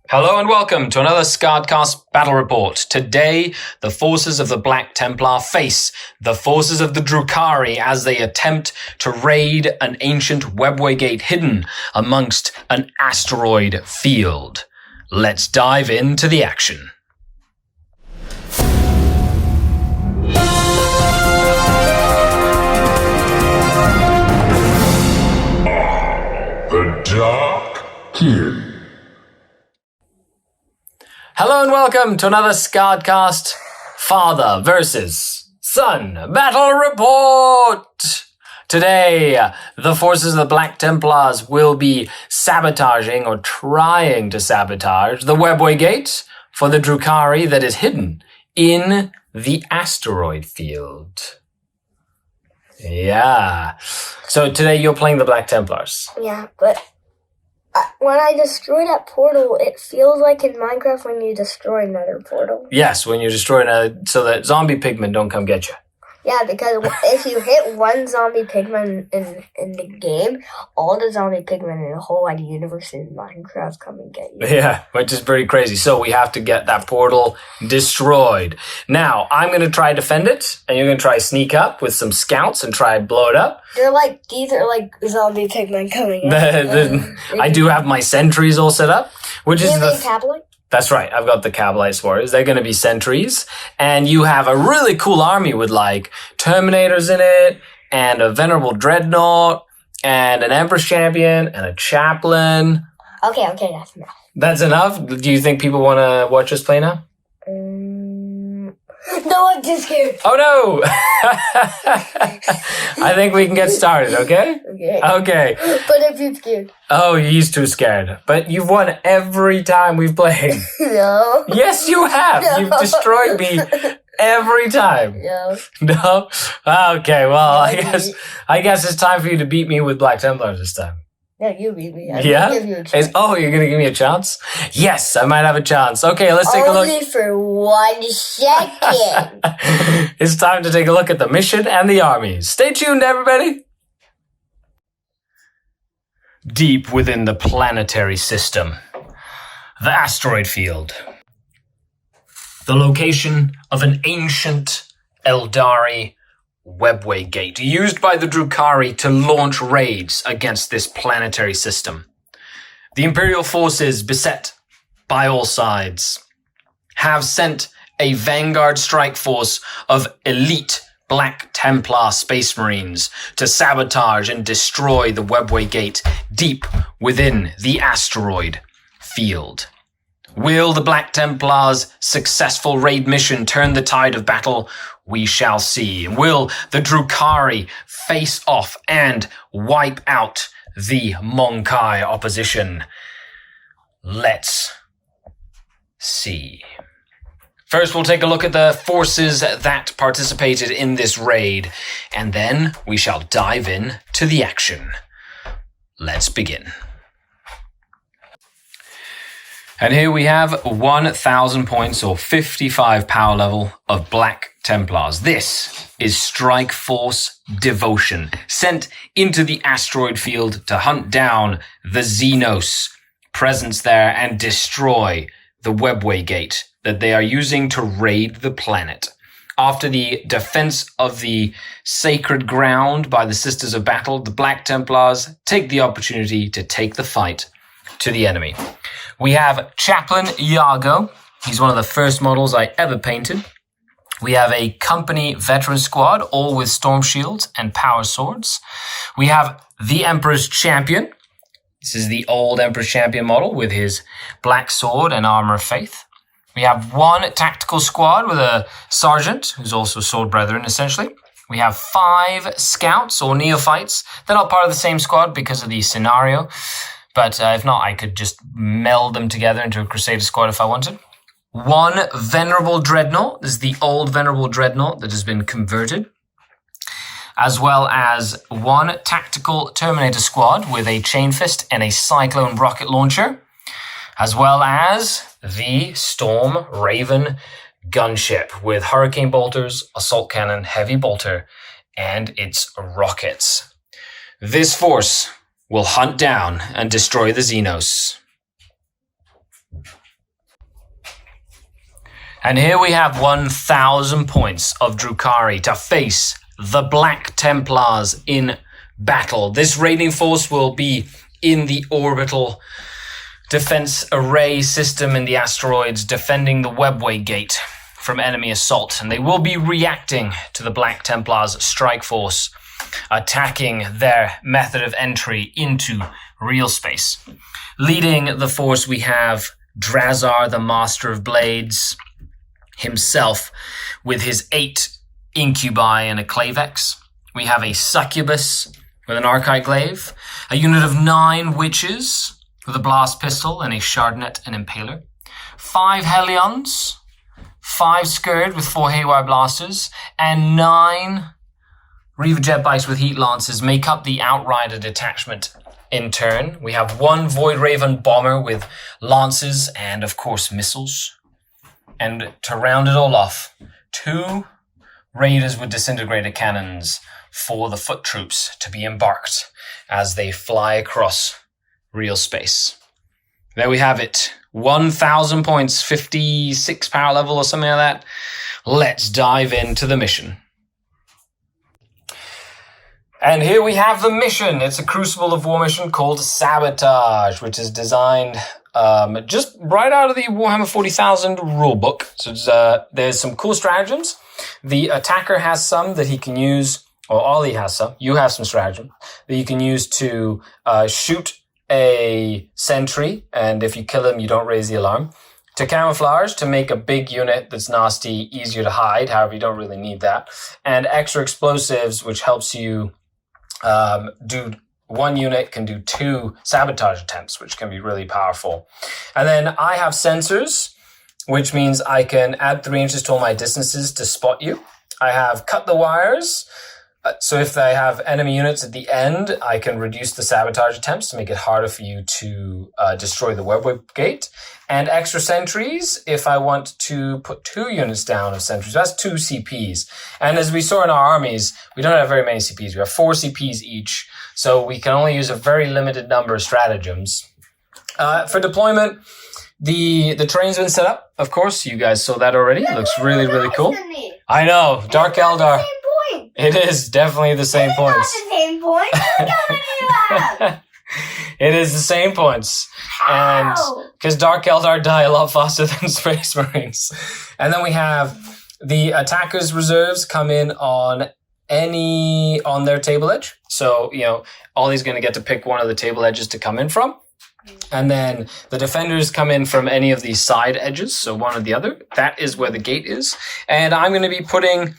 Hello and welcome to another SkaredCast battle report. Today, the forces of the Black Templar face the forces of the Drukhari as they attempt to raid an ancient webway gate hidden amongst an asteroid field. Let's dive into the action. The Dark King. Hello and welcome to another SkaredCast Father versus Son battle report. Today, the forces of the Black Templars will be sabotaging or trying to sabotage the webway gate for the Drukhari that is hidden in the asteroid field. Yeah. So today you're playing the Black Templars. Yeah, but when I destroy that portal, it feels like in Minecraft when you destroy another portal. Yes, when you're destroying so that zombie pigmen don't come get you. Yeah, because if you hit one zombie pigman in the game, all the zombie pigmen in the whole wide universe in Minecraft come and get you. Yeah, which is pretty crazy. So we have to get that portal destroyed. Now, I'm going to try defend it, and you're going to try sneak up with some scouts and try blow it up. These are like zombie pigmen coming in. I do have my sentries all set up, which is the... tablet? That's right. I've got the Kabbalite Warriors. They're going to be sentries. And you have a really cool army with like Terminators in it and a Venerable Dreadnought and an Empress Champion and a Chaplain. Okay, that's enough. That's enough? Do you think people want to watch us play now? No, I'm just scared. Oh no! I think we can get started, okay? Okay. But if you're scared. Oh, he's too scared. But you've won every time we've played. No. Yes, you have. No. You've destroyed me every time. No. No? Okay, well, I guess it's time for you to beat me with Black Templars this time. No, you beat me. Yeah? Give you a chance. You're going to give me a chance? Yes, I might have a chance. Okay, let's take a look. Only for 1 second. It's time to take a look at the mission and the armies. Stay tuned, everybody. Deep within the planetary system, the asteroid field. The location of an ancient Eldari webway gate used by the Drukhari to launch raids against this planetary system. The Imperial forces, beset by all sides, have sent a vanguard strike force of elite Black Templar Space Marines to sabotage and destroy the webway gate deep within the asteroid field. Will the Black Templars' successful raid mission turn the tide of battle? We shall see. Will the Drukhari face off and wipe out the Monkai opposition? Let's see. First, we'll take a look at the forces that participated in this raid, and then we shall dive in to the action. Let's begin. And here we have 1,000 points or 55 power level of Black Templars. This is Strike Force Devotion, sent into the asteroid field to hunt down the Xenos presence there and destroy the webway gate that they are using to raid the planet. After the defense of the sacred ground by the Sisters of Battle, the Black Templars take the opportunity to take the fight to the enemy. We have Chaplain Iago. He's one of the first models I ever painted. We have a company veteran squad, all with storm shields and power swords. We have the Emperor's Champion. This is the old Emperor's Champion model with his black sword and armor of faith. We have one tactical squad with a sergeant, who's also sword brethren, essentially. We have 5 scouts or neophytes. They're not part of the same squad because of the scenario. But if not, I could just meld them together into a Crusader squad if I wanted. 1 Venerable Dreadnought. This is the old Venerable Dreadnought that has been converted. As well as 1 Tactical Terminator squad with a Chain Fist and a Cyclone rocket launcher. As well as the Storm Raven gunship with Hurricane Bolters, Assault Cannon, Heavy Bolter, and its rockets. This force will hunt down and destroy the Xenos. And here we have 1,000 points of Drukhari to face the Black Templars in battle. This raiding force will be in the orbital defense array system in the asteroids, defending the webway gate from enemy assault. And they will be reacting to the Black Templars' strike force, attacking their method of entry into real space. Leading the force, we have Drazar, the Master of Blades, himself, with his 8 incubi and a clavex. We have a succubus with an archiglaive, a unit of 9 witches with a blast pistol and a shardnet and impaler, 5 helions, 5 Scared with 4 haywire blasters, and 9 Reaver jet bikes with heat lances make up the Outrider detachment. In turn, we have 1 Void Raven bomber with lances and, of course, missiles. And to round it all off, 2 raiders with disintegrator cannons for the foot troops to be embarked as they fly across real space. There we have it. 1,000 points, 56 power level or something like that. Let's dive into the mission. And here we have the mission. It's a Crucible of War mission called Sabotage, which is designed just right out of the Warhammer 40,000 rulebook. So there's some cool stratagems. The attacker has some that he can use, or Ollie has some. You have some stratagem that you can use to shoot a sentry, and if you kill him, you don't raise the alarm. To camouflage, to make a big unit that's nasty easier to hide. However, you don't really need that. And extra explosives, which helps you do 1 unit can do 2 sabotage attempts, which can be really powerful. And then I have sensors, which means I can add 3 inches to all my distances to spot you. I have cut the wires. So if I have enemy units at the end, I can reduce the sabotage attempts to make it harder for you to destroy the webway gate. And extra sentries, if I want to put 2 units down of sentries, that's 2 CPs. And as we saw in our armies, we don't have very many CPs. We have 4 CPs each. So we can only use a very limited number of stratagems. For deployment, the terrain's been set up, of course. You guys saw that already. It looks really, really cool. I know, Dark Eldar. It is definitely the same points. Not the same point. How many do you have? It is the same points. And because Dark Eldar die a lot faster than Space Marines. And then we have the attackers' reserves come in on their table edge. So, Ollie's going to get to pick one of the table edges to come in from. And then the defenders come in from any of these side edges, so one or the other. That is where the gate is. And I'm going to be putting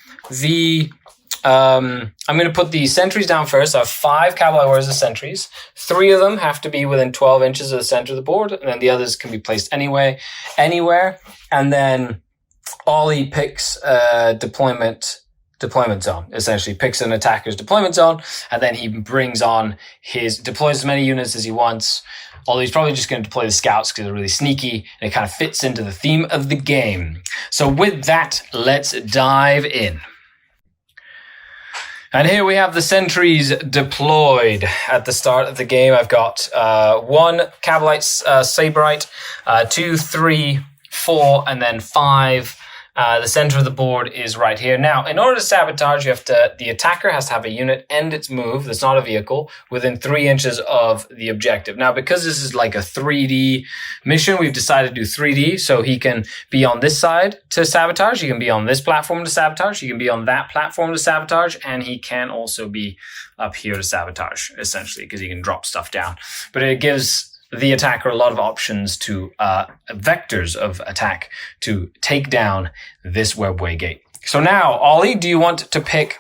I'm going to put the sentries down first. I have 5 cowboy warriors as sentries. 3 of them have to be within 12 inches of the center of the board, and then the others can be placed anywhere. And then Ollie picks a deployment zone, essentially picks an attacker's deployment zone, and then he brings on deploys as many units as he wants. Although he's probably just going to deploy the scouts because they're really sneaky, and it kind of fits into the theme of the game. So with that, let's dive in. And here we have the sentries deployed at the start of the game. I've got 1 Cabalite Saberite, 2, 3, 4, and then 5. The center of the board is right here. Now, in order to sabotage, the attacker has to have a unit end its move that's not a vehicle within 3 inches of the objective. Now, because this is like a 3D mission, we've decided to do 3D, so he can be on this side to sabotage, he can be on this platform to sabotage, he can be on that platform to sabotage, and he can also be up here to sabotage, essentially, because he can drop stuff down. But it gives the attacker a lot of options to vectors of attack to take down this webway gate. So now, Ollie, do you want to pick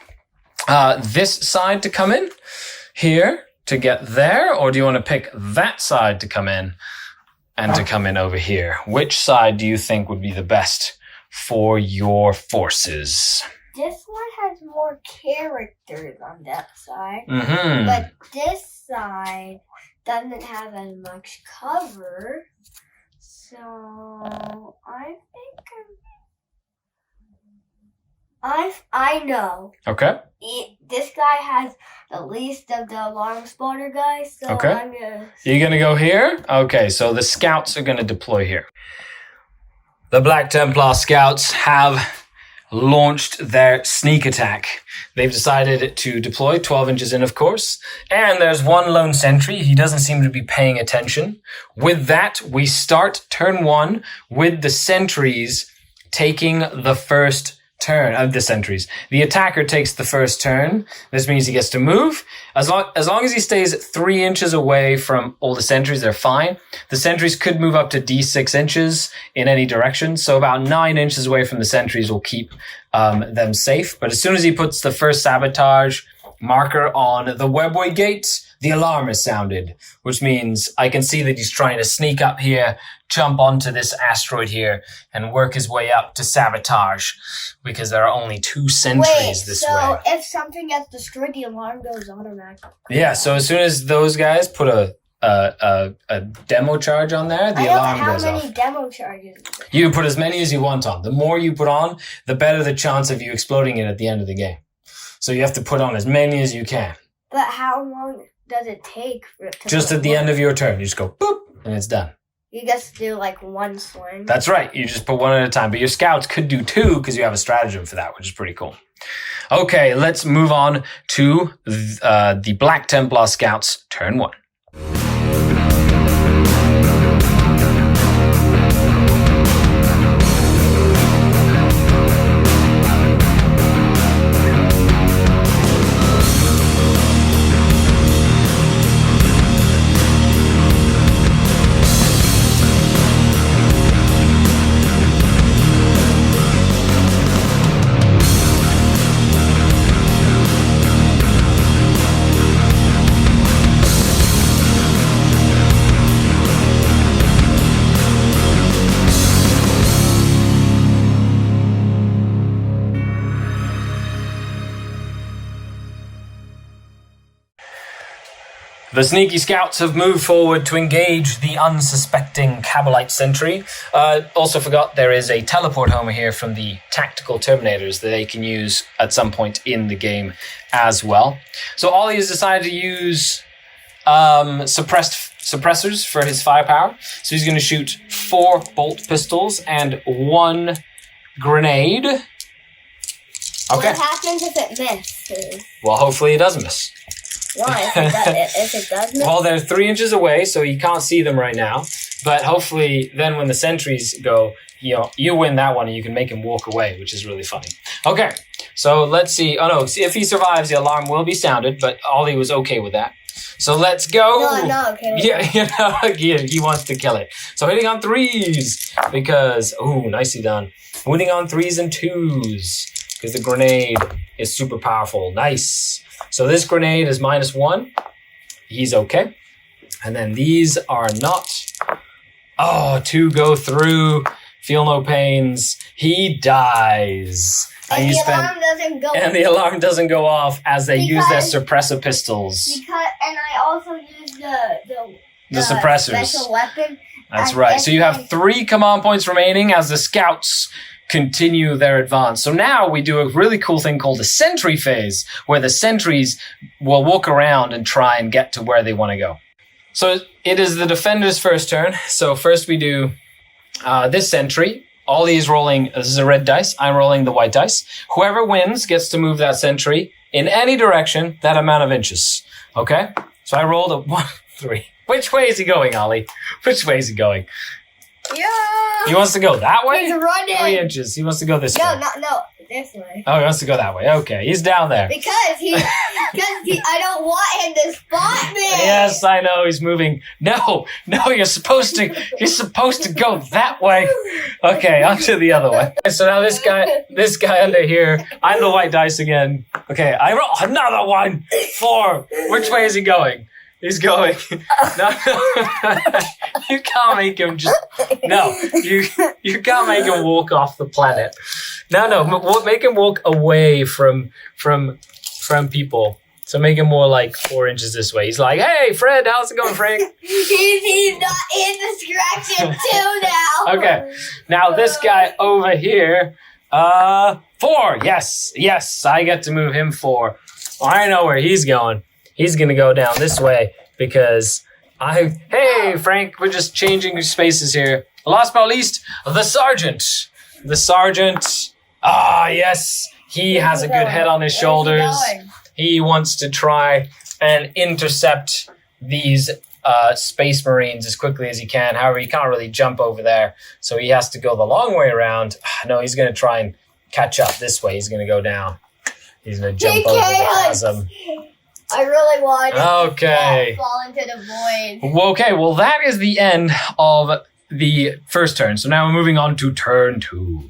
this side to come in here to get there, or do you want to pick that side to come in and to come in over here? Which side do you think would be the best for your forces? This one has more characters on that side, Mm-hmm. but this side doesn't have as much cover, so I think I know. Okay. This guy has the least of the alarm spotter guys, so Okay. I'm gonna. You're gonna go here? Okay, so the scouts are gonna deploy here. The Black Templar scouts have launched their sneak attack. They've decided to deploy 12 inches in, of course. And there's one lone sentry. He doesn't seem to be paying attention. With that, we start turn 1 with the sentries taking the first turn of the sentries. The attacker takes the first turn. This means he gets to move. As long as he stays 3 inches away from all the sentries, they're fine. The sentries could move up to D6 inches in any direction. So about 9 inches away from the sentries will keep them safe. But as soon as he puts the first sabotage marker on the webway gate, the alarm is sounded, which means I can see that he's trying to sneak up here, jump onto this asteroid here, and work his way up to sabotage, because there are only 2 sentries this way. So if something gets destroyed, the alarm goes automatically. Yeah, so as soon as those guys put a demo charge on there, the alarm goes off. How many demo charges? You can put as many as you want on. The more you put on, the better the chance of you exploding it at the end of the game. So you have to put on as many as you can. But how long does it take for it to just at the end of your turn, you just go boop, and it's done. You just do like one swing. That's right. You just put one at a time. But your scouts could do 2 because you have a stratagem for that, which is pretty cool. Okay, let's move on to the Black Templar scouts, turn 1. The sneaky scouts have moved forward to engage the unsuspecting Kabalite sentry. Also forgot there is a teleport homer here from the tactical terminators that they can use at some point in the game as well. So Ollie has decided to use suppressors for his firepower. So he's going to shoot 4 bolt pistols and 1 grenade. Okay. What happens if it misses? Well, hopefully it doesn't miss. Why? If it does miss? Well, they're 3 inches away, so you can't see them right now. But hopefully, then when the sentries go, you win that one, and you can make him walk away, which is really funny. Okay, so let's see. Oh no, if he survives, the alarm will be sounded. But Ollie was okay with that. So let's go. No, I'm not okay with that. Yeah, he wants to kill it. So hitting on 3s because nicely done. Winning on 3s and 2s because the grenade is super powerful. Nice. So this grenade is -1. He's okay. And then these are not. 2 go through. Feel no pains. He dies. And alarm doesn't go. And the alarm doesn't go off as they use their suppressor pistols. And I also use the suppressors. Special weapon. That's right. So you have 3 command points remaining as the scouts continue their advance. So now we do a really cool thing called the sentry phase, where the sentries will walk around and try and get to where they want to go. So it is the defender's first turn. So first we do this sentry. Ollie is rolling, this is a red dice, I'm rolling the white dice. Whoever wins gets to move that sentry in any direction, that amount of inches. Okay? So I rolled a 1, 3. Which way is he going, Ollie? Which way is he going? Yeah. He wants to go that way? He's running. 3 inches. He wants to go this way. No, this way. Oh, he wants to go that way. Okay, he's down there. Because I don't want him to spot me. Yes, I know he's moving. No, you're supposed to go that way. Okay, onto the other one. So now this guy under here, I'm the white dice again. Okay, I roll another 1, 4. Which way is he going? He's going. No, you can't make him just. No, you can't make him walk off the planet. No, make him walk away from people. So make him more like 4 inches this way. He's like, "Hey, Fred, how's it going, Frank?" He's not in distraction too now. Okay, now this guy over here, 4. Yes, I get to move him 4. Well, I know where he's going. He's going to go down this way because Hey, Frank, we're just changing spaces here. Last but not least, the Sergeant. The Sergeant, yes, he has a good head on his shoulders. He wants to try and intercept these Space Marines as quickly as he can. However, he can't really jump over there, so he has to go the long way around. No, he's going to try and catch up this way. He's going to go down. He's going to jump over the chasm. I really want to fall into the void. Okay, well, that is the end of the first turn. So now we're moving on to turn 2.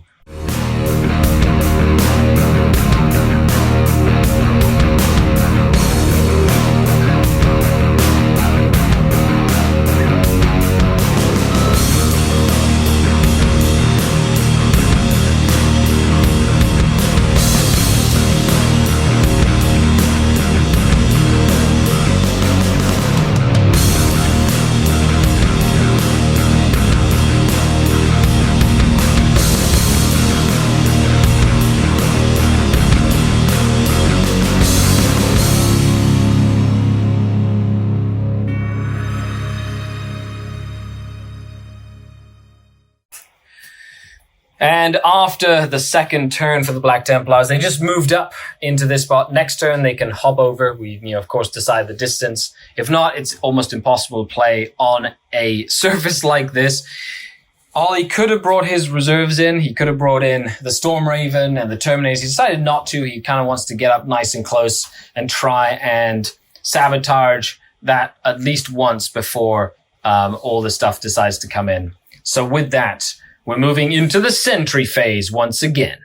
And after the second turn for the Black Templars, they just moved up into this spot. Next turn, they can hop over. We, of course, decide the distance. If not, it's almost impossible to play on a surface like this. Ollie could have brought his reserves in. He could have brought in the Storm Raven and the Terminators. He decided not to. He kind of wants to get up nice and close and try and sabotage that at least once before all the stuff decides to come in. So with that, we're moving into the sentry phase once again.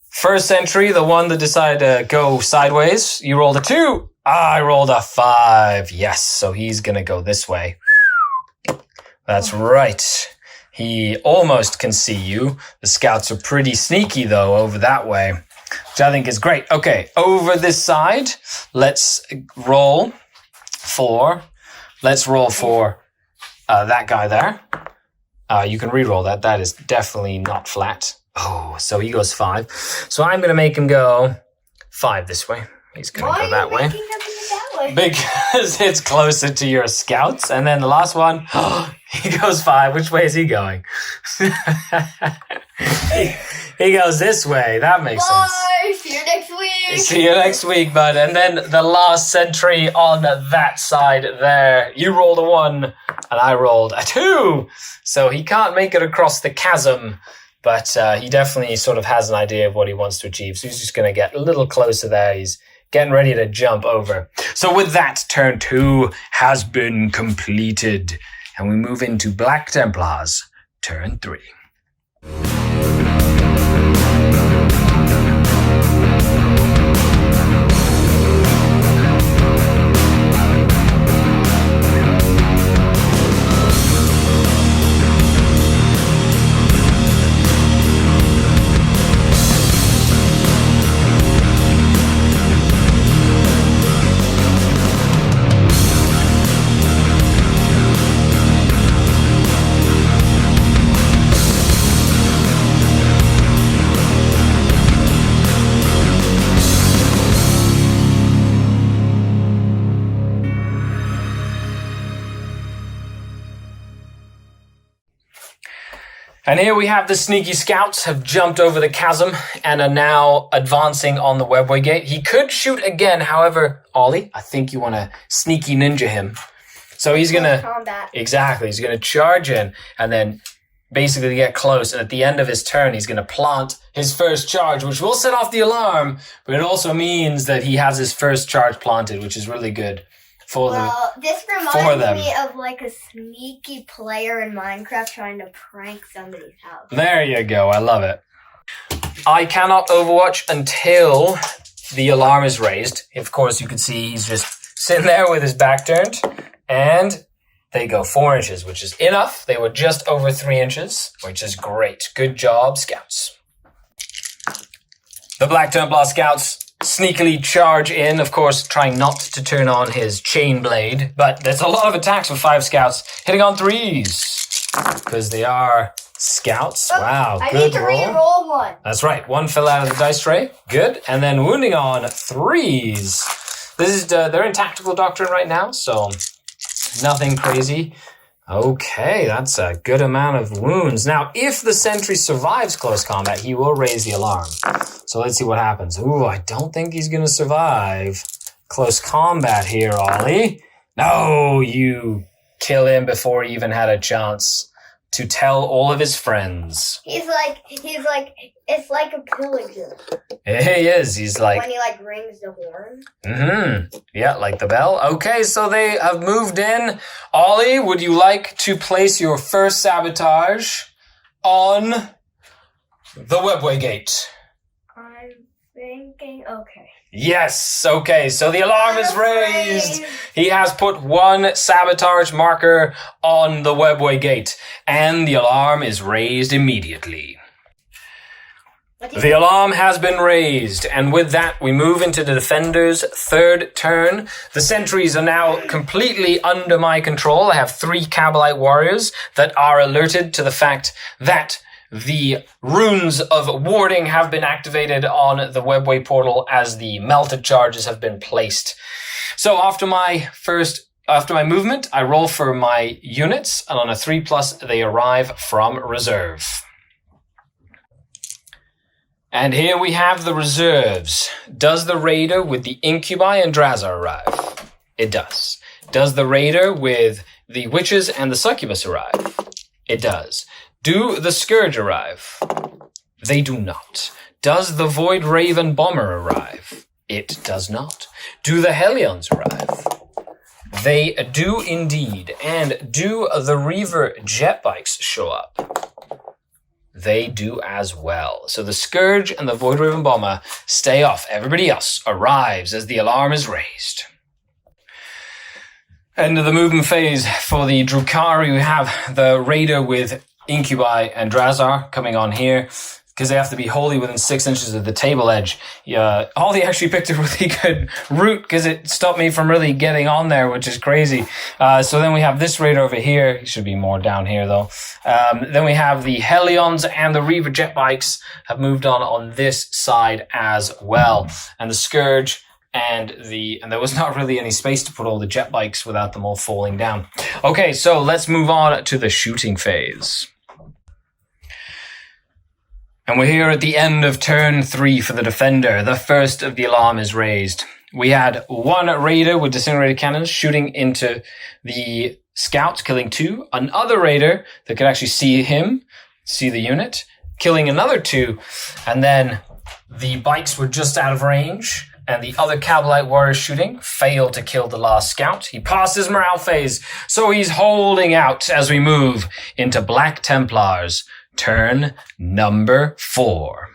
First sentry, the one that decided to go sideways. You rolled a 2. I rolled a 5. Yes, so he's going to go this way. That's right. He almost can see you. The scouts are pretty sneaky, though, over that way, which I think is great. Okay, over this side, let's roll for that guy there. You can re-roll that. That is definitely not flat. Oh, so he goes 5. So I'm going to make him go 5 this way. He's going to go that way. Because it's closer to your scouts. And then the last one, he goes 5. Which way is he going? He goes this way. That makes sense. Bye. See you next week. See you next week, bud. And then the last sentry on that side there. You rolled a 1 and I rolled a 2. So he can't make it across the chasm, but he definitely sort of has an idea of what he wants to achieve. So he's just going to get a little closer there. He's getting ready to jump over. So with that, turn 2 has been completed. And we move into Black Templars, turn 3. And here we have the sneaky scouts have jumped over the chasm and are now advancing on the webway gate. He could shoot again, however, Ollie, I think you want to sneaky ninja him. So he's going to... Exactly, he's going to charge in and then basically get close. And at the end of his turn, he's going to plant his first charge, which will set off the alarm. But it also means that he has his first charge planted, which is really good. This reminds me of like a sneaky player in Minecraft trying to prank somebody's house. There you go. I love it. I cannot Overwatch until the alarm is raised. Of course, you can see he's just sitting there with his back turned. And they go 4 inches, which is enough. They were just over 3 inches, which is great. Good job, scouts. The Black Templar scouts sneakily charge in, of course, trying not to turn on his chain blade. But there's a lot of attacks with 5 scouts hitting on 3s because they are scouts. Wow, good roll. I need to re-roll 1. That's right. 1 fell out of the dice tray. Good. And then wounding on 3s. This is they're in tactical doctrine right now, so Nothing crazy. Okay, that's a good amount of wounds. Now, if the sentry survives close combat, he will raise the alarm. So let's see what happens. Ooh, I don't think he's going to survive close combat here, Ollie. No, you kill him before he even had a chance to tell all of his friends. He's like, it's like a pillager. He is. He's like... when he like rings the horn. Mm-hmm. Yeah, like the bell. Okay, so they have moved in. Ollie, would you like to place your first sabotage on the webway gate? I'm thinking, okay. Yes, okay, so the alarm is raised. He has put one sabotage marker on the webway gate, and the alarm is raised immediately. The alarm has been raised, and with that, we move into the defender's third turn. The sentries are now completely under my control. I have 3 Kabalite warriors that are alerted to the fact that the runes of warding have been activated on the webway portal as the melted charges have been placed. So after my movement, I roll for my units, and on a 3+, they arrive from reserve. And here we have the reserves. Does the raider with the incubi and Drazar arrive? It does. Does the raider with the witches and the succubus arrive? It does. Do the Scourge arrive? They do not. Does the Void Raven Bomber arrive? It does not. Do the Hellions arrive? They do indeed. And do the Reaver jet bikes show up? They do as well. So the Scourge and the Void Raven Bomber stay off. Everybody else arrives as the alarm is raised. End of the movement phase for the Drukhari. We have the Raider with Incubi and Drazar coming on here because they have to be wholly within 6 inches of the table edge. Yeah, Ollie actually picked a really good route because it stopped me from really getting on there, which is crazy. So then we have this Raider over here. He should be more down here though. Then we have the Hellions and the Reaver jet bikes have moved on this side as well. And the Scourge and there was not really any space to put all the jet bikes without them all falling down. Okay, so let's move on to the shooting phase. And we're here at the end of turn 3 for the defender. The first of the alarm is raised. We had 1 raider with disintegrated cannons shooting into the scouts, killing 2. Another raider that could actually see the unit, killing another 2. And then the bikes were just out of range. And the other Kabalite warrior shooting failed to kill the last scout. He passed his morale phase, so he's holding out as we move into Black Templars. Turn number 4.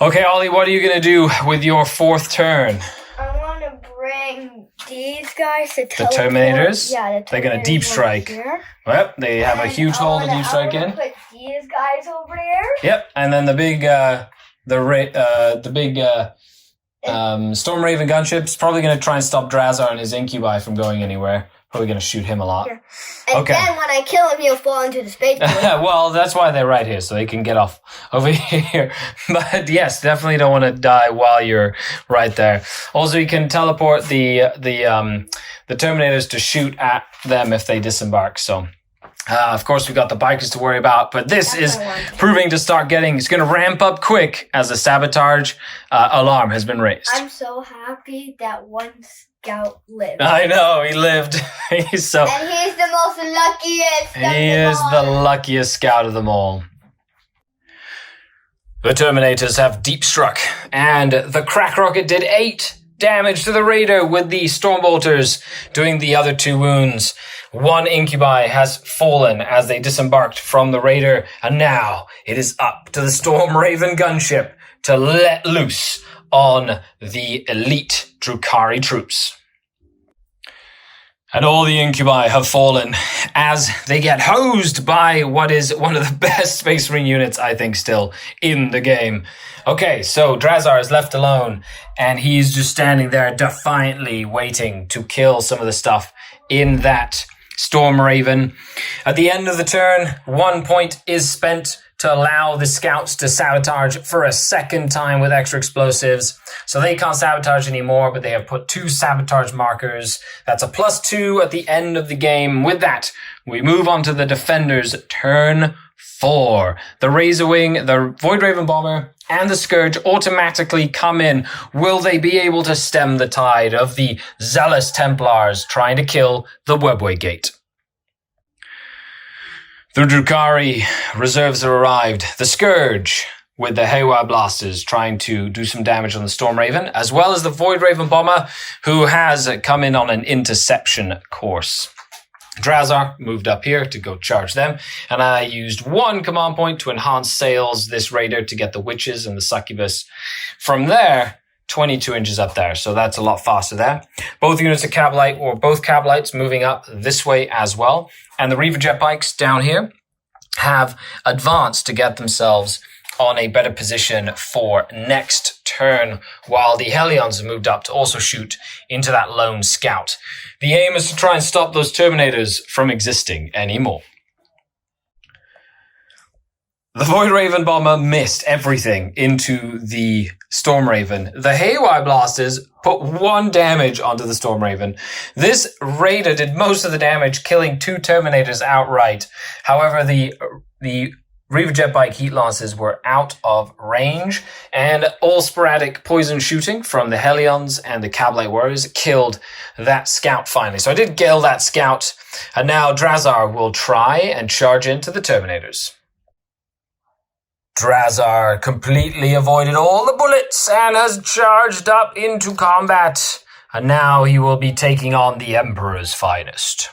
Okay, Ollie, what are you going to do with your 4th turn? I want to bring these guys to The Terminators? Yeah, They're going to deep strike. Well, they have a huge hole to deep strike in. Put these guys over here. Yep, and then the big Storm Raven gunship's probably going to try and stop Drazar and his Incubi from going anywhere. Probably going to shoot him a lot. Yeah. And then when I kill him, he'll fall into the space void. Well, that's why they're right here, so they can get off over here. But yes, definitely don't want to die while you're right there. Also, you can teleport the Terminators to shoot at them if they disembark. So, of course, we've got the bikers to worry about. But this is proving to start getting. It's going to ramp up quick as the Sabotage alarm has been raised. I'm so happy that one scout lived. I know, he lived. And he's the most luckiest. He is the luckiest scout of them all. The Terminators have deep struck, and the crack rocket did 8 damage to the raider with the Stormbolters doing the other 2 wounds. 1 incubi has fallen as they disembarked from the raider, and now it is up to the Storm Raven gunship to let loose on the elite Drukhari troops. And all the incubi have fallen as they get hosed by what is one of the best Space Marine units, I think, still in the game. Okay, so Drazar is left alone, and he's just standing there defiantly waiting to kill some of the stuff in that Storm Raven. At the end of the turn, 1 point is spent to allow the scouts to sabotage for a second time with extra explosives. So they can't sabotage anymore, but they have put 2 sabotage markers. That's a +2 at the end of the game. With that, we move on to the defenders' turn 4. The Razor Wing, the Void Raven Bomber, and the Scourge automatically come in. Will they be able to stem the tide of the Zealous Templars trying to kill the Webway Gate? The Drukhari reserves have arrived. The Scourge with the Haywire Blasters trying to do some damage on the Storm Raven, as well as the Void Raven Bomber, who has come in on an interception course. Drazar moved up here to go charge them, and I used 1 command point to enhance sails this raider to get the Witches and the Succubus. From there, 22 inches up there, so that's a lot faster there. Both units of Cabalite, or both Cabalites, moving up this way as well. And the Reaver Jet Bikes down here have advanced to get themselves on a better position for next turn, while the Hellions have moved up to also shoot into that lone scout. The aim is to try and stop those Terminators from existing anymore. The Void Raven Bomber missed everything into the Storm Raven. The Haywire Blasters put 1 damage onto the Storm Raven. This Raider did most of the damage, killing 2 Terminators outright. However, the Reaver Jet Bike Heat Lancers were out of range, and all sporadic poison shooting from the Hellions and the Cabalite Warriors killed that scout finally. So I did kill that scout, and now Drazar will try and charge into the Terminators. Drazar completely avoided all the bullets and has charged up into combat. And now he will be taking on the Emperor's finest.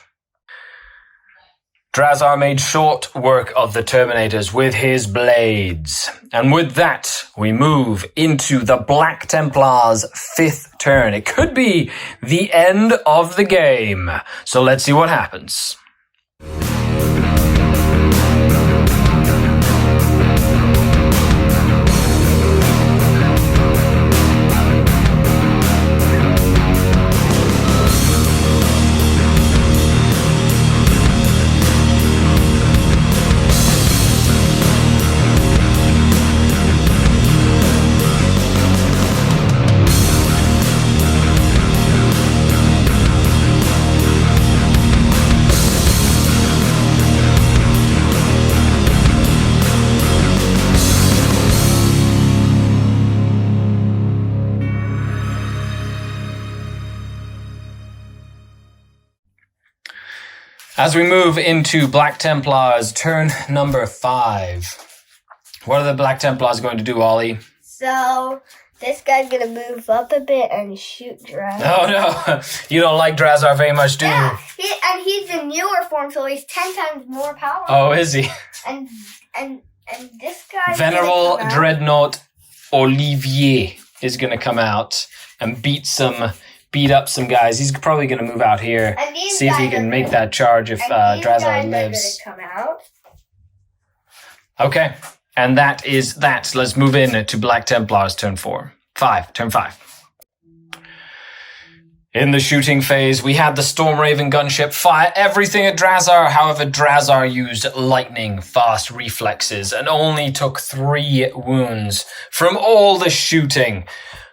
Drazar made short work of the Terminators with his blades. And with that, we move into the Black Templars' 5th turn. It could be the end of the game. So let's see what happens. As we move into Black Templars, turn number 5. What are the Black Templars going to do, Ollie? So, this guy's gonna move up a bit and shoot Drazar. Oh no, you don't like Drazar very much, do you? Yeah, he's in newer form, so he's 10 times more powerful. Oh, is he? And this guy. Venerable Dreadnought Olivier is gonna come out and beat up some guys. He's probably going to move out here, see if he can make that charge if Drazar lives. Come out. Okay, and that is that. Let's move in to Black Templars turn 5. In the shooting phase, we had the Storm Raven gunship fire everything at Drazar. However, Drazar used lightning fast reflexes and only took 3 wounds from all the shooting.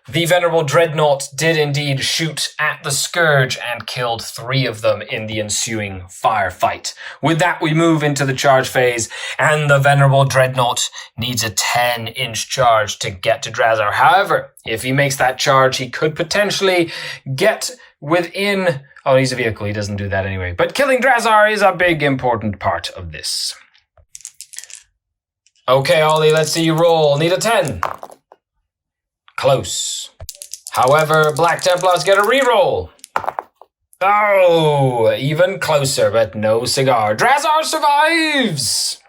The Venerable Dreadnought did indeed shoot at the Scourge and killed 3 of them in the ensuing firefight. With that, we move into the charge phase, and the Venerable Dreadnought needs a 10-inch charge to get to Drazar. However, if he makes that charge, he could potentially get within... Oh, he's a vehicle. He doesn't do that anyway. But killing Drazar is a big, important part of this. Okay, Ollie, let's see you roll. Need a 10. Close. However, Black Templars get a reroll. Oh, even closer, but no cigar. Drazar survives!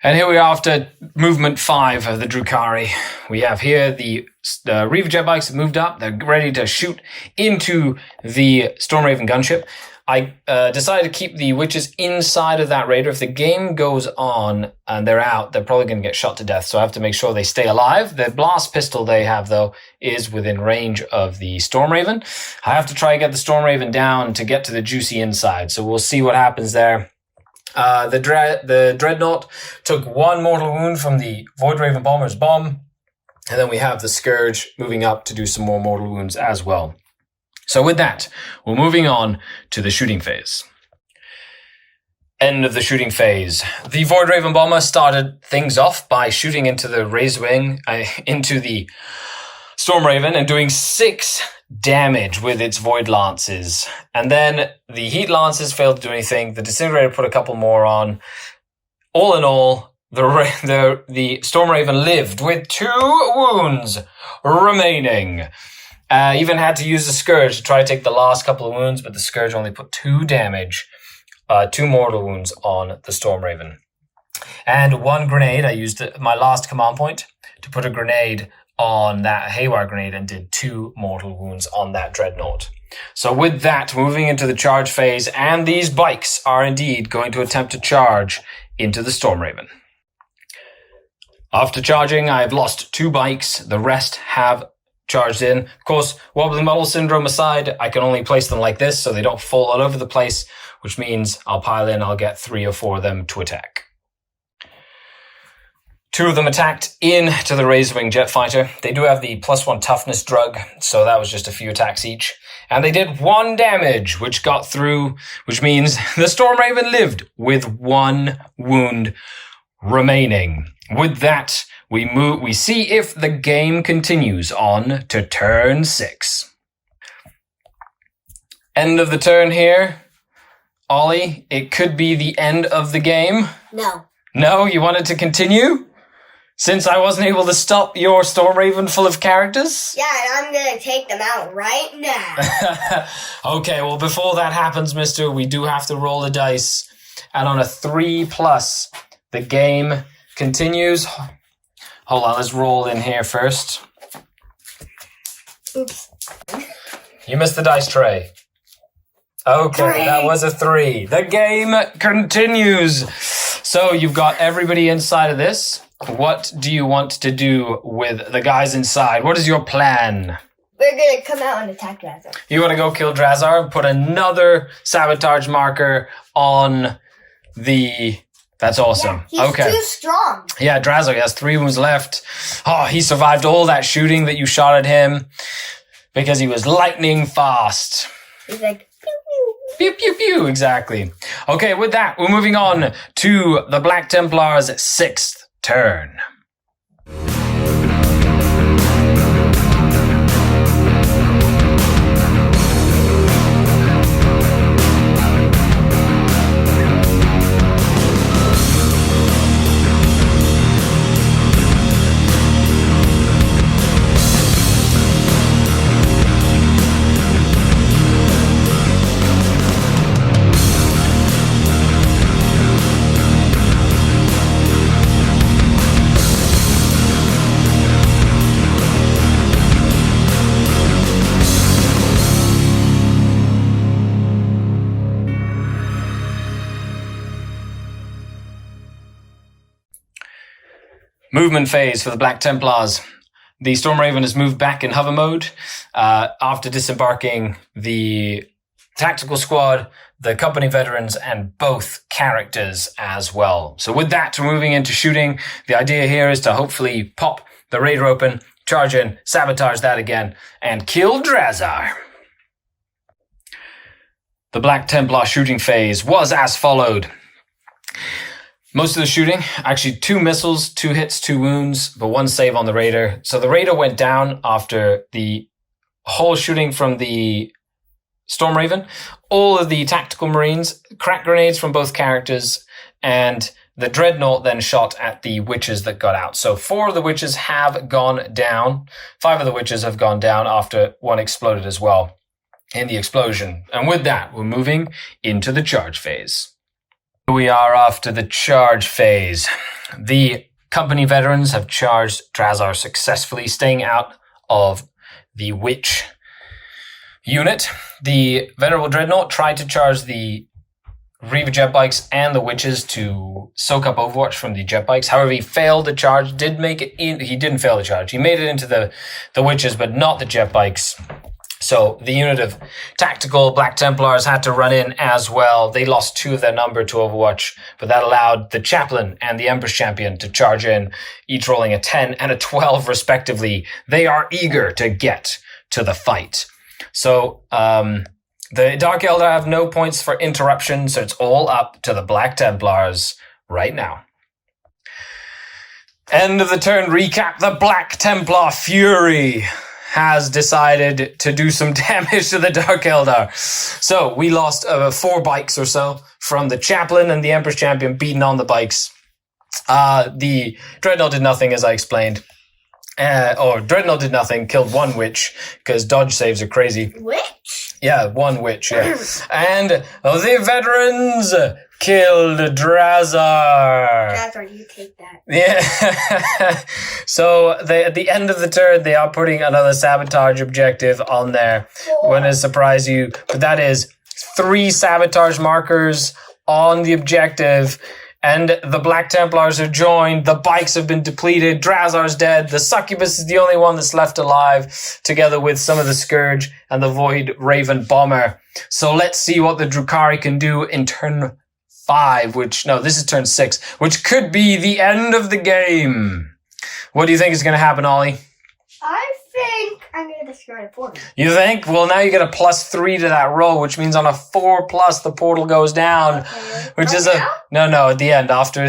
And here we are after movement 5 of the Drukhari. We have here the Reaver jet bikes have moved up. They're ready to shoot into the Stormraven gunship. I decided to keep the witches inside of that raider. If the game goes on and they're out, they're probably going to get shot to death. So I have to make sure they stay alive. The blast pistol they have, though, is within range of the Stormraven. I have to try and get the Stormraven down to get to the juicy inside. So we'll see what happens there. The Dreadnought took 1 mortal wound from the Void Raven Bomber's bomb. And then we have the Scourge moving up to do some more mortal wounds as well. So with that, we're moving on to the shooting phase. End of the shooting phase. The Void Raven Bomber started things off by shooting into the Razorwing, into the Stormraven, and doing 6 damage with its Void Lances. And then the Heat Lances failed to do anything. The Disintegrator put a couple more on. All in all, the Stormraven lived with 2 wounds remaining. Even had to use the Scourge to try to take the last couple of wounds, but the Scourge only put 2 damage, 2 mortal wounds on the Stormraven. And 1 grenade, I used my last command point to put a grenade on that Haywire grenade and did 2 mortal wounds on that Dreadnought. So with that, moving into the charge phase, and these bikes are indeed going to attempt to charge into the Stormraven. After charging, I've lost 2 bikes. The rest have charged in. Of course, wobbly model syndrome aside, I can only place them like this so they don't fall all over the place, which means I'll pile in, I'll get 3 or 4 of them to attack. 2 of them attacked into the Razorwing jet fighter. They do have the +1 toughness drug, so that was just a few attacks each. And they did 1 damage, which got through, which means the Stormraven lived with 1 wound remaining. With that, we see if the game continues on to turn 6. End of the turn here. Ollie, it could be the end of the game. No. No, you wanted to continue? Since I wasn't able to stop your Stormraven full of characters? Yeah, and I'm gonna take them out right now. Okay, well, before that happens, mister, we do have to roll the dice. And on a 3+, the game continues. Hold on, let's roll in here first. Oops. You missed the dice tray. Okay, 3. that was a 3. The game continues. So you've got everybody inside of this. What do you want to do with the guys inside? What is your plan? We're gonna come out and attack Drazar. You want to go kill Drazar, put another sabotage marker on the... That's awesome. Yeah, he's okay. too strong. Yeah, Drazar has 3 wounds left. Oh, he survived all that shooting that you shot at him because he was lightning fast. He's like, pew, pew. Pew, pew, pew. Exactly. Okay, with that, we're moving on to the Black Templars' 6th turn. Movement phase for the Black Templars. The Stormraven has moved back in hover mode after disembarking the tactical squad, the company veterans, and both characters as well. So with that, we're moving into shooting. The idea here is to hopefully pop the raider open, charge in, sabotage that again, and kill Drazar. The Black Templar shooting phase was as followed. Most of the shooting, actually 2 missiles, 2 hits, 2 wounds, but 1 save on the raider. So the raider went down after the whole shooting from the Stormraven. All of the tactical marines, crack grenades from both characters, and the Dreadnought then shot at the witches that got out. So 4 of the witches have gone down. 5 of the witches have gone down after one exploded as well in the explosion. And with that, we're moving into the charge phase. We are after the charge phase. The company veterans have charged Drazar successfully, staying out of the witch unit. The Venerable Dreadnought tried to charge the Reaver jet bikes and the witches to soak up Overwatch from the jet bikes. However, he failed the charge, did make it in. He didn't fail the charge. He made it into the witches, but not the jet bikes. So the unit of tactical Black Templars had to run in as well. They lost 2 of their number to Overwatch, but that allowed the Chaplain and the Empress Champion to charge in, each rolling a 10 and a 12 respectively. They are eager to get to the fight. So the Dark Eldar have no points for interruption, so it's all up to the Black Templars right now. End of the turn recap. The Black Templar Fury has decided to do some damage to the Dark Eldar. So we lost 4 bikes or so from the Chaplain and the Empress Champion beating on the bikes. The Dreadnought did nothing, as I explained. Dreadnought did nothing, killed 1 witch, because dodge saves are crazy. Witch? Yeah, 1 witch, yeah. And the veterans killed Drazar. Drazar, you take that. Yeah. So at the end of the turn, they are putting another sabotage objective on there. Wouldn't surprise you. But that is 3 sabotage markers on the objective. And the Black Templars are joined. The bikes have been depleted. Drazar's dead. The Succubus is the only one that's left alive, together with some of the Scourge and the Void Raven Bomber. So let's see what the Drukhari can do in turn 5, this is turn 6, which could be the end of the game. What do you think is going to happen, Ollie? I think I'm going to discard a portal. You think? Well, now you get a +3 to that roll, which means on a 4+, the portal goes down, which is at the end after.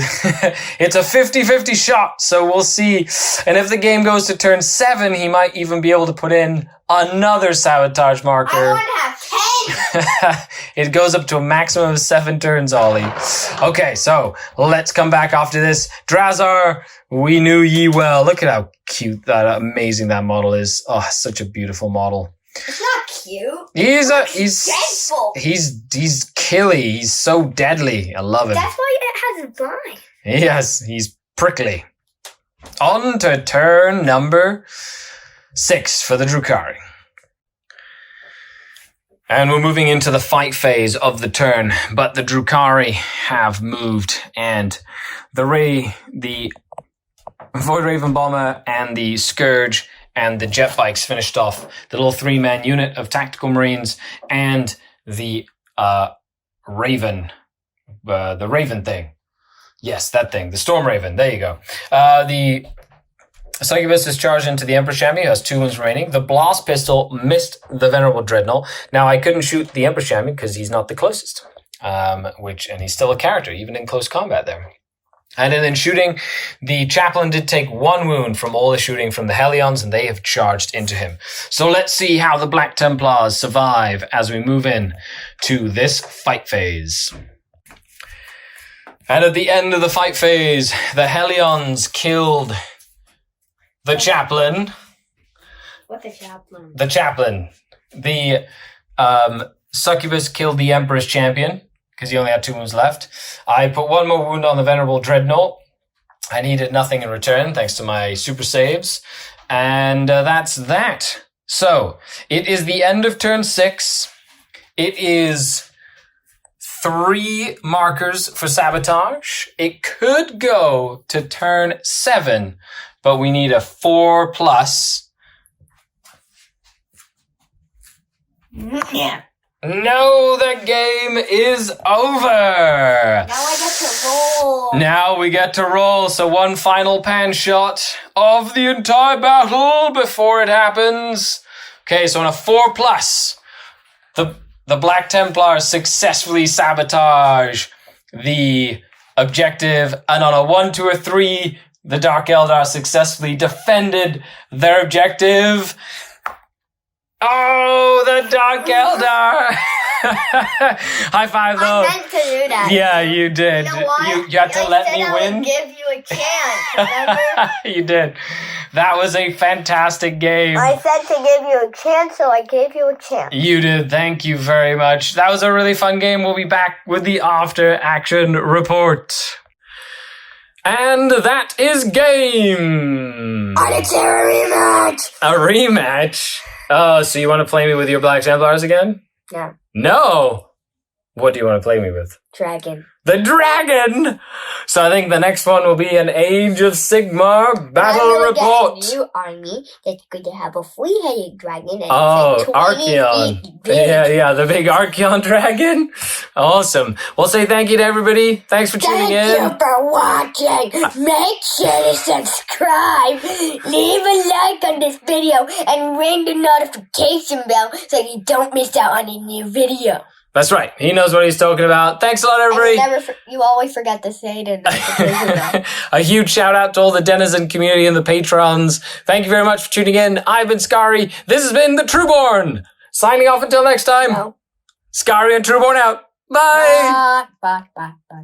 It's a 50-50 shot, so we'll see. And if the game goes to turn 7, he might even be able to put in another sabotage marker. I want to have 10. It goes up to a maximum of 7 turns, Ollie. Okay, so let's come back after this. Drazar, we knew ye well. Look at how cute, amazing that model is. Oh, such a beautiful model. It's not cute. He's dreadful. He's killy. He's so deadly. I love him. That's why it has a vine. Yes, he's prickly. On to turn number 6 for the Drukhari. And we're moving into the fight phase of the turn, but the Drukhari have moved, and the Void Raven Bomber and the Scourge and the jet bikes finished off the little 3-man unit of tactical marines and the Raven, the Raven thing. Yes, that thing, the Storm Raven. There you go. The Succubus is charged into the Emperor Champion, who has 2 wounds remaining. The Blast Pistol missed the Venerable Dreadnought. Now, I couldn't shoot the Emperor Champion because he's not the closest, and he's still a character, even in close combat there. And then shooting, the Chaplain did take 1 wound from all the shooting from the Hellions, and they have charged into him. So let's see how the Black Templars survive as we move in to this fight phase. And at the end of the fight phase, the Hellions killed the Chaplain. What the Chaplain? The Chaplain. The Succubus killed the Emperor's Champion, because he only had 2 wounds left. I put 1 more wound on the Venerable Dreadnought. I needed nothing in return, thanks to my super saves. And that's that. So, it is the end of turn 6. It is 3 markers for Sabotage. It could go to turn 7, but we need a 4+. Yeah. No, the game is over. Now I get to roll. Now we get to roll. So 1 final pan shot of the entire battle before it happens. Okay, so on a 4+, the Black Templars successfully sabotage the objective, and on a 1, 2, or 3, the Dark Eldar successfully defended their objective. Oh, the Dark Eldar High five, though. I meant to do that. Yeah, you did. You know why? You had to let me I win. would give you a chance, remember? You did. That was a fantastic game. I said to give you a chance, so I gave you a chance. You did. Thank you very much. That was a really fun game. We'll be back with the after action report. And that is game. And it's a rematch. A rematch? Oh, so you want to play me with your Black Templars again? No. No. What do you want to play me with? Dragon. The dragon! So I think the next one will be an Age of Sigmar battle report. Get a new army that's going to have a three-headed dragon. And Oh, 20 Archeon. feet big. Yeah, the big Archeon dragon. Awesome. We'll say thank you to everybody. Thanks for tuning in. Thank you for watching. Make sure to subscribe, leave a like on this video, and ring the notification bell so you don't miss out on a new video. That's right. He knows what he's talking about. Thanks a lot, everybody. You always forget to say the notification bell. A huge shout out to all the Denizen community and the patrons. Thank you very much for tuning in. I've been Skari. This has been the Trueborn. Signing off until next time. No. Skari and Trueborn out. Bye. Bye.